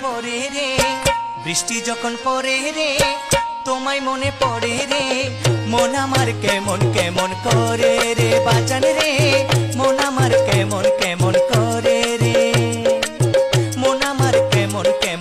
পড়ে রে, বৃষ্টি যখন পড়ে রে তোমায় মনে পড়ে রে। মন আমার কেমন কেমন করে রে বাজান রে, মন আমার কেমন কেমন করে রে, মন আমার কেমন কেমন